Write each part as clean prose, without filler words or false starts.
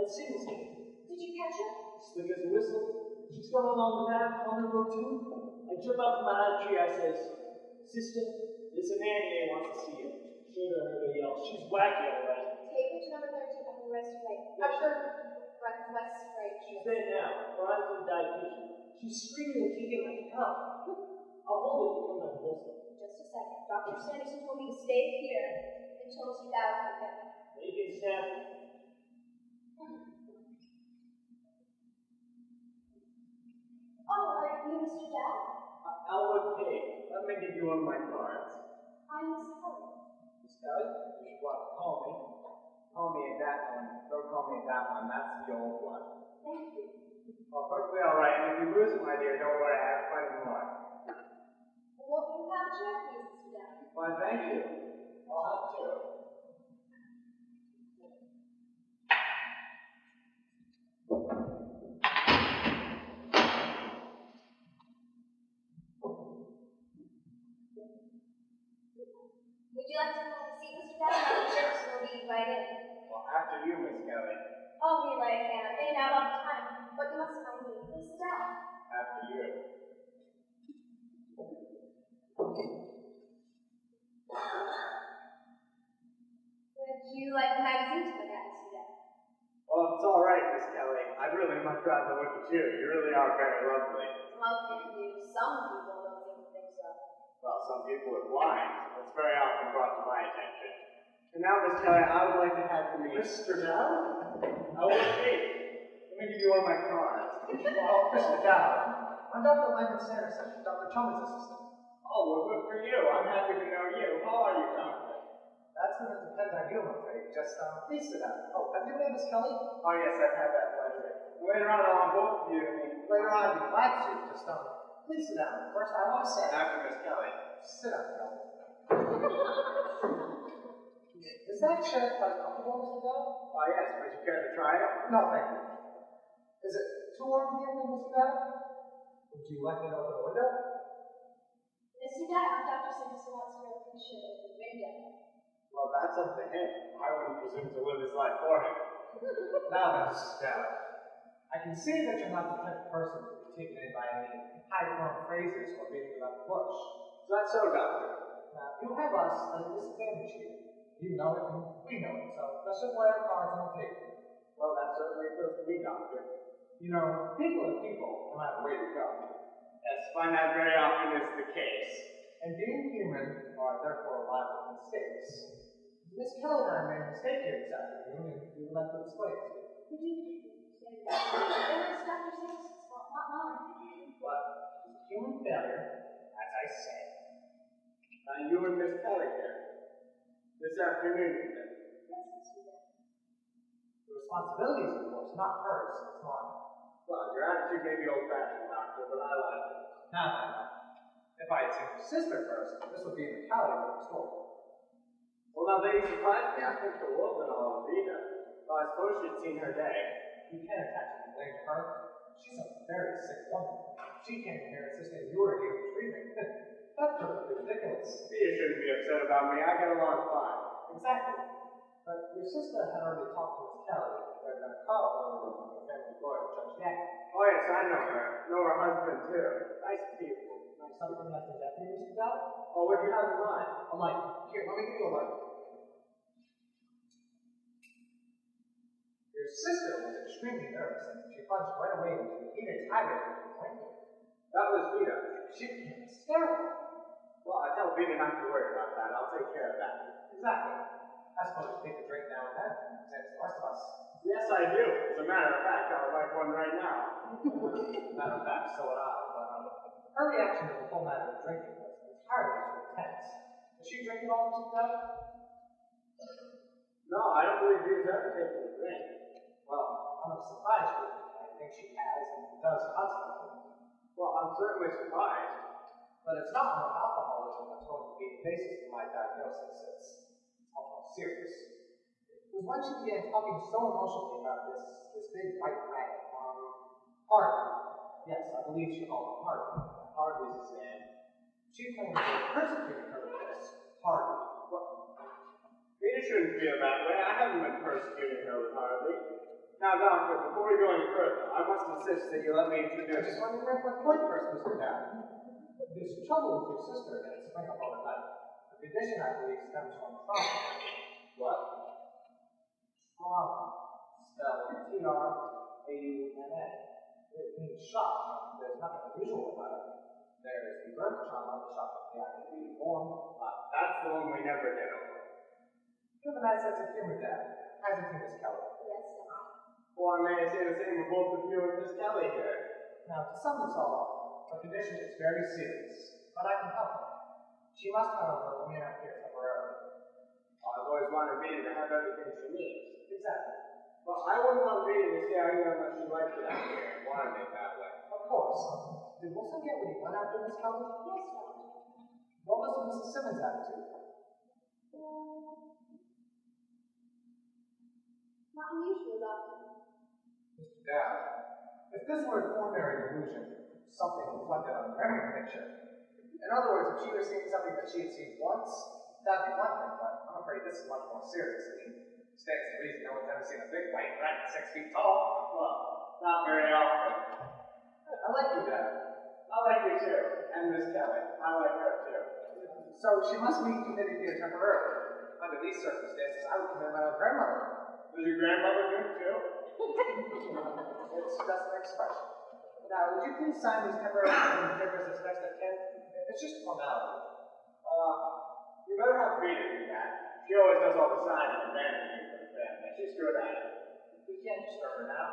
sing. Did you catch her? Slick as a whistle. She's going along the path on the road too. I jump out from behind a tree. I says, "Sister, there's a man here who wants to see you." Should have heard her yell. She's wacky, all right. Take her to number 13 on the west right. West right. She's there now, crying for the dietitian. She's screaming and kicking like hell. I'll hold it if you come down closer. Just a second. Dr. Sanderson told me to stay here until she's out of again. You can snap it. Oh, are you Mr. Dad? Elwood Pig. Let me give you one of my cards. I'm Miss Kelly. Miss Kelly, you should want to call me. Call me in that one. Don't call me in that one. That's the old one. Thank you. Well, perfectly all right. And if you lose it, my dear, don't worry. I have plenty more. Won't you have a chair, please, Mr. Dad? Why, thank you. I'll have two. Would you like to have a seat, Mr. Dad? I'm sure we'll be right in. Well, after you, Miss Kelly. I'll relay a hand. I'm in and out all the time, but you must find me. Please sit down. After you. Would you like a magazine to look at, Mr. Dad? Well, it's all right, Miss Kelly. I'd really much rather look at you. You really are very lovely. Well, thank you. Some people don't seem to think so. Well, some people are blind. That's very often brought to my attention. And now, Miss Kelly, I would like to have you meet Mr. Dowd. Let me give you one of my cards. Well, Mr. Dowd, I'm Dr. Lyman Sanderson, Dr. Tony's assistant. Oh, well, good for you. I'm happy to know you. How are you, Doctor? That's going to depend on you, I'm afraid. Just, please sit down. Oh, have you met Miss Kelly? Oh, yes, I've had that pleasure. Later on, I want both of you to meet. Later on, I'd be glad to. Just, please sit down. First, I want to say... After Miss Kelly. Sit down, Kelly. Is that chair quite comfortable, Mr. Dowd? Oh, yes. Would you care to try it? No, thank you. Is it too warm here, Mr. Dowd? Would you like me to open the window? Mr. Dad, Dr. Sanderson wants to know if you should open the window. Well, that's up to him. I wouldn't presume to live his life for him. Now, Mrs. Dowd, I can see that you're not the type of person to be taken in by any high-flown phrases or beating about the bush. Is that so, Doctor? Now, you have us at a disadvantage here. You know it, and we know it, so let's just lay our cards on the table. Well, that certainly feels to me, Doctor. You know, people are people, no matter where you go. Yes, find that very often is the case. And being human are therefore liable to mistakes. Miss Kelly and I made a mistake here this afternoon, and we would like to explain it to you. Could you say that? It was Dr. Sanderson's fault, not mine. But it's human failure, as I say. And you and Miss Kelly here. This afternoon, you said. Yes, Mr. Dad. The responsibility is, of course, not hers, it's mine. Well, your attitude may be old-fashioned, Doctor, but I like it. Now. If I had seen your sister first, this would be in the Kelly of the story. Well, now that you surprised me, I think the world and all of Vita. Well, I suppose you'd seen her day. You can't attach any blame to her. She's a very sick woman. She came here insisting you were here for treatment. That's perfectly ridiculous. You shouldn't be upset about me. I get along fine. Exactly. But your sister had already talked to Miss Kelly. They're going to call her with the family lawyer, Judge Yang. Oh, yes, I know her. Know her husband, too. Nice people. Something like that for Mr. Dowd? Oh, what do you have in mind? A light. Here, let me give you a light. Your sister was extremely nervous, and she plunged right away into a heated tirade with the blanket. That was Vita. She became hysterical. Well, I tell Vita not to worry about that. I'll take care of that. Exactly. I suppose you take a drink now and then, same as the rest of us. Yes, I do. As a matter of fact, I would like one right now. Matter of fact, so would I. But her reaction to the whole matter of drinking was entirely too intense. Does she drink at all, Mr. Dowd? No, I don't believe Vita's ever taken a drink. Well, I'm surprised with it. I think she has and does constantly. Well, I'm certainly surprised. But it's not her alcoholism that's going to be the basis for my diagnosis. It's almost serious. It was when she began talking so emotionally about this big white rag. Harvey. Yes, I believe she called him Harvey. Harvey's his name. She claimed they were persecuting her with this. Harvey. Well, Vita shouldn't feel that way. I haven't been persecuting her with Harvey. Now, Doctor, before we go any further, I must insist that you let me introduce. I just want to make my point first, Mr. Dad. There's trouble with your sister and it's been up all night. The condition, I believe, stems from trauma. What? Trauma. Spelled T-R-A-U-M-A. It means shock. There's nothing unusual about it. There's the birth trauma, the shock of the active being born. That's the one we never get over. You have a nice sense of humor, Dad. Hasn't he, Miss Keller? Yes, sir. Well, I may say the same of both of you and Miss Kelly here. Now, to sum this all up, her condition is very serious, but I can help her. She must, however, remain up here temporarily. I've always wanted Rita to have everything she needs. Exactly. Well, I wouldn't want Rita to stay out here unless she liked it out here and wanted it that way. Of course. Did Wilson get what he went after, Miss Keller? Yes, sir. What was Mrs. Simmons' attitude? Not unusual, Doctor. Mr. Dowd, if this were an ordinary delusion, something reflected on the memory picture. In other words, if she was seeing something that she had seen once, that'd be one thing, but I'm afraid this is much more serious. I mean, stands to reason no one's ever seen a big white rat 6 feet tall. Well, not very often. I like you, Dad. I like you too. And Miss Kelly. I like her too. So she must be committed here temporarily. Under these circumstances, I would commit my own grandmother. Does your grandmother do it too? It's just an expression. Now, would you please sign these temporary papers as next of kin? It's just a formality. You better have Rita do that. She always does all the signing and managing for the family. She's good at it. We can't disturb her now.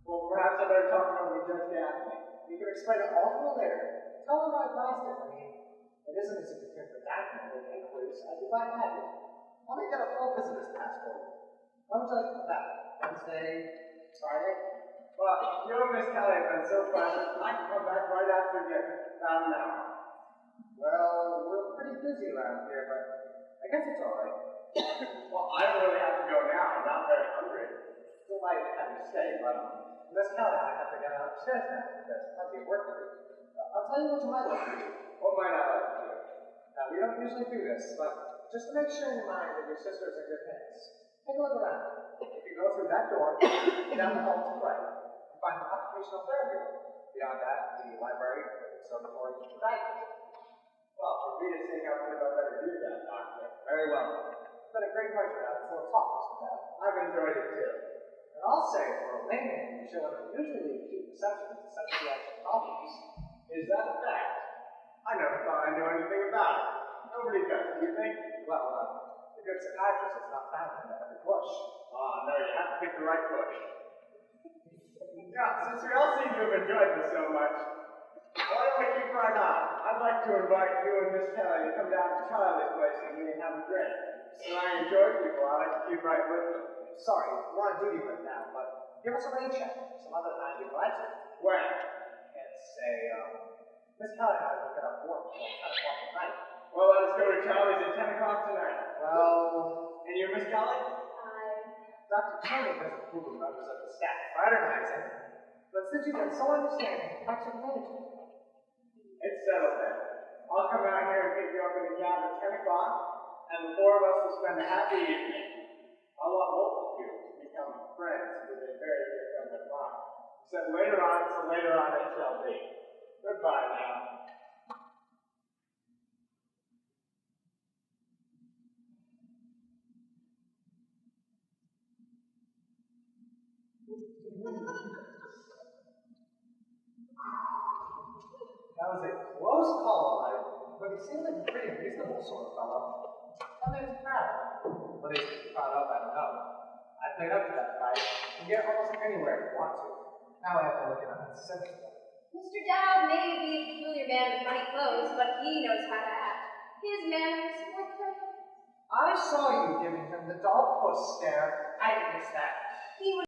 Well, perhaps I better talk it over with Judge Gaffney. You can explain it all to her later. Tell her I advised it. I mean, it isn't as if it's been forgotten or inquiries. I do I had it. I'll make it a full visitor's passport. When would you like to come back? Wednesday? Friday? Well, you and Miss Kelly have been so pleasant. I can come back right after dinner. About an hour. Well, we're pretty busy around here, but I guess it's all right. Well, I don't really have to go now. I'm not very hungry. Delighted to have you stay, but Miss Kelly and I have to get upstairs now. There's plenty of work to do. I'll tell you what you might like to do. What might I like to do? Now, we don't usually do this, but just to make sure in your mind that your sister is in good hands, take a look around. If you go through that door, down the hall to the right, you find the occupational therapy room. Beyond that, the library, the conservatory, the dining room. Well, for Rita's sake, I believe I better do that, Doctor. Very well. It's been a great pleasure to have this little talk, Mr. Dowd. I've enjoyed it too. And I'll say, for a layman, you show an unusually acute perception to such reaction problems. Is that a fact? I never thought I knew anything about it. Nobody does, do you think? Well, the good psychiatrist is not found in every bush. No, you have to pick the right bush. Now, since we all seem to have enjoyed this so much, why don't we keep right on? I'd like to invite you and Miss Kelly to come down to Charlie's place with me and have a drink. When I enjoy people, I like to keep right with them. Sorry, we're on duty right now, but give us a rain check. Some other time, you'd be glad to. When? Can't say, Miss Kelly and I will get up work until 10 o'clock at night. Well, let us go to Charlie's at 10 o'clock tonight. Well, And you, Miss Kelly? Dr. Tony doesn't approve of members of the staff fraternizing, but since you've been so understanding, I should manage it. It's settled then. I'll come out here and pick you up in a cab at 10 o'clock, and the four of us will spend a happy evening. I want both of you to become friends with a very dear friend of mine. Except later on, so later on it shall be. Goodbye now. That was a close call, but he seemed like a pretty reasonable sort of fellow. I mean, he's proud. What he's proud of, I don't know. I played up to that fight. You can get almost anywhere if you want to. Now I have to look at that Smithfield. Mr. Dowd may be a peculiar man with funny clothes, but he knows how to act. His manners were perfect. I saw you giving him the dog puss stare. I missed that. He would